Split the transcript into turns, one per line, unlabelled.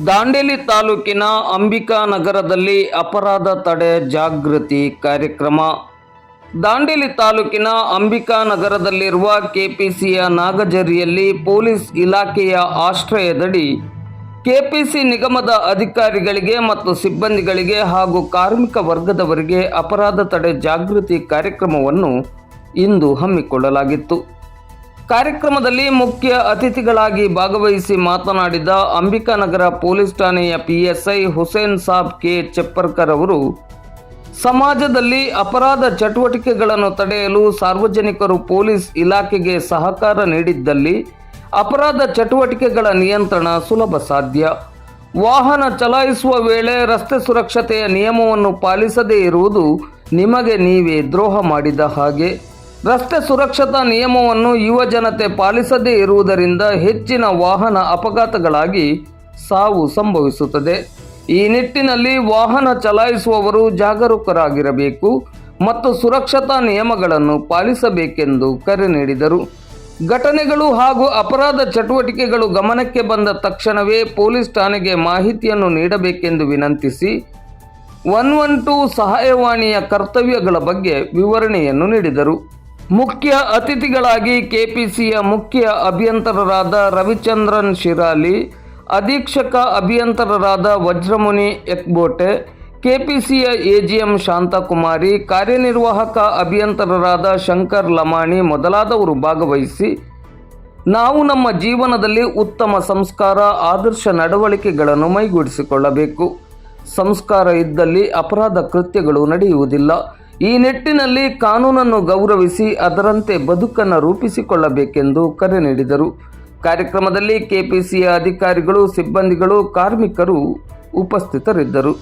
ದಾಂಡೇಲಿ ತಾಲೂಕಿನ ಅಂಬಿಕಾ ನಗರದಲ್ಲಿ ಅಪರಾಧ ತಡೆ ಜಾಗೃತಿ ಕಾರ್ಯಕ್ರಮ. ದಾಂಡೇಲಿ ತಾಲೂಕಿನ ಅಂಬಿಕಾ ನಗರದಲ್ಲಿರುವ ಕೆಪಿಸಿಯ ನಾಗಜರಿಯಲ್ಲಿ ಪೊಲೀಸ್ ಇಲಾಖೆಯ ಆಶ್ರಯದಡಿ ಕೆಪಿಸಿ ನಿಗಮದ ಅಧಿಕಾರಿಗಳಿಗೆ ಮತ್ತು ಸಿಬ್ಬಂದಿಗಳಿಗೆ ಹಾಗೂ ಕಾರ್ಮಿಕ ವರ್ಗದವರಿಗೆ ಅಪರಾಧ ತಡೆ ಜಾಗೃತಿ ಕಾರ್ಯಕ್ರಮವನ್ನು ಇಂದು ಹಮ್ಮಿಕೊಳ್ಳಲಾಗಿತ್ತು. ಕಾರ್ಯಕ್ರಮದಲ್ಲಿ ಮುಖ್ಯ ಅತಿಥಿಗಳಾಗಿ ಭಾಗವಹಿಸಿ ಮಾತನಾಡಿದ ಅಂಬಿಕಾನಗರ ಪೊಲೀಸ್ ಠಾಣೆಯ ಪಿಎಸ್ಐ ಹುಸೇನ್ ಸಾಬ್ ಕೆ ಚೆಪ್ಪರ್ಕರ್ ಅವರು, ಸಮಾಜದಲ್ಲಿ ಅಪರಾಧ ಚಟುವಟಿಕೆಗಳನ್ನು ತಡೆಯಲು ಸಾರ್ವಜನಿಕರು ಪೊಲೀಸ್ ಇಲಾಖೆಗೆ ಸಹಕಾರ ನೀಡಿದ್ದಲ್ಲಿ ಅಪರಾಧ ಚಟುವಟಿಕೆಗಳ ನಿಯಂತ್ರಣ ಸುಲಭ ಸಾಧ್ಯ. ವಾಹನ ಚಲಾಯಿಸುವ ವೇಳೆ ರಸ್ತೆ ಸುರಕ್ಷತೆಯ ನಿಯಮವನ್ನು ಪಾಲಿಸದೇ ಇರುವುದು ನಿಮಗೆ ನೀವೇ ದ್ರೋಹ ಮಾಡಿದ ಹಾಗೆ. ರಸ್ತೆ ಸುರಕ್ಷತಾ ನಿಯಮವನ್ನು ಯುವ ಜನತೆ ಪಾಲಿಸದೇ ಇರುವುದರಿಂದ ಹೆಚ್ಚಿನ ವಾಹನ ಅಪಘಾತಗಳಾಗಿ ಸಾವು ಸಂಭವಿಸುತ್ತದೆ. ಈ ನಿಟ್ಟಿನಲ್ಲಿ ವಾಹನ ಚಲಾಯಿಸುವವರು ಜಾಗರೂಕರಾಗಿರಬೇಕು ಮತ್ತು ಸುರಕ್ಷತಾ ನಿಯಮಗಳನ್ನು ಪಾಲಿಸಬೇಕೆಂದು ಕರೆ ನೀಡಿದರು. ಘಟನೆಗಳು ಹಾಗೂ ಅಪರಾಧ ಚಟುವಟಿಕೆಗಳು ಗಮನಕ್ಕೆ ಬಂದ ತಕ್ಷಣವೇ ಪೊಲೀಸ್ ಠಾಣೆಗೆ ಮಾಹಿತಿಯನ್ನು ನೀಡಬೇಕೆಂದು ವಿನಂತಿಸಿ 112 ಸಹಾಯವಾಣಿಯ ಕರ್ತವ್ಯಗಳ ಬಗ್ಗೆ ವಿವರಣೆಯನ್ನು ನೀಡಿದರು. ಮುಖ್ಯ ಅತಿಥಿಗಳಾಗಿ ಕೆಪಿಸಿಯ ಮುಖ್ಯ ಅಭಿಯಂತರರಾದ ರವಿಚಂದ್ರನ್ ಶಿರಾಲಿ, ಅಧೀಕ್ಷಕ ಅಭಿಯಂತರರಾದ ವಜ್ರಮುನಿ ಎಕ್ಬೋಟೆ, ಕೆಪಿಸಿಯ ಎಜಿಎಂ ಶಾಂತಕುಮಾರಿ, ಕಾರ್ಯನಿರ್ವಾಹಕ ಅಭಿಯಂತರರಾದ ಶಂಕರ್ ಲಮಾಣಿ ಮೊದಲಾದವರು ಭಾಗವಹಿಸಿ ನಾವು ನಮ್ಮ ಜೀವನದಲ್ಲಿ ಉತ್ತಮ ಸಂಸ್ಕಾರ, ಆದರ್ಶ ನಡವಳಿಕೆಗಳನ್ನು ಮೈಗೂಡಿಸಿಕೊಳ್ಳಬೇಕು. ಸಂಸ್ಕಾರ ಇದ್ದಲ್ಲಿ ಅಪರಾಧ ಕೃತ್ಯಗಳು ನಡೆಯುವುದಿಲ್ಲ. ಈ ನಿಟ್ಟಿನಲ್ಲಿ ಕಾನೂನನ್ನು ಗೌರವಿಸಿ ಅದರಂತೆ ಬದುಕನ್ನು ರೂಪಿಸಿಕೊಳ್ಳಬೇಕೆಂದು ಕರೆ ನೀಡಿದರು. ಕಾರ್ಯಕ್ರಮದಲ್ಲಿ ಕೆಪಿಸಿಯ ಅಧಿಕಾರಿಗಳು, ಸಿಬ್ಬಂದಿಗಳು, ಕಾರ್ಮಿಕರು ಉಪಸ್ಥಿತರಿದ್ದರು.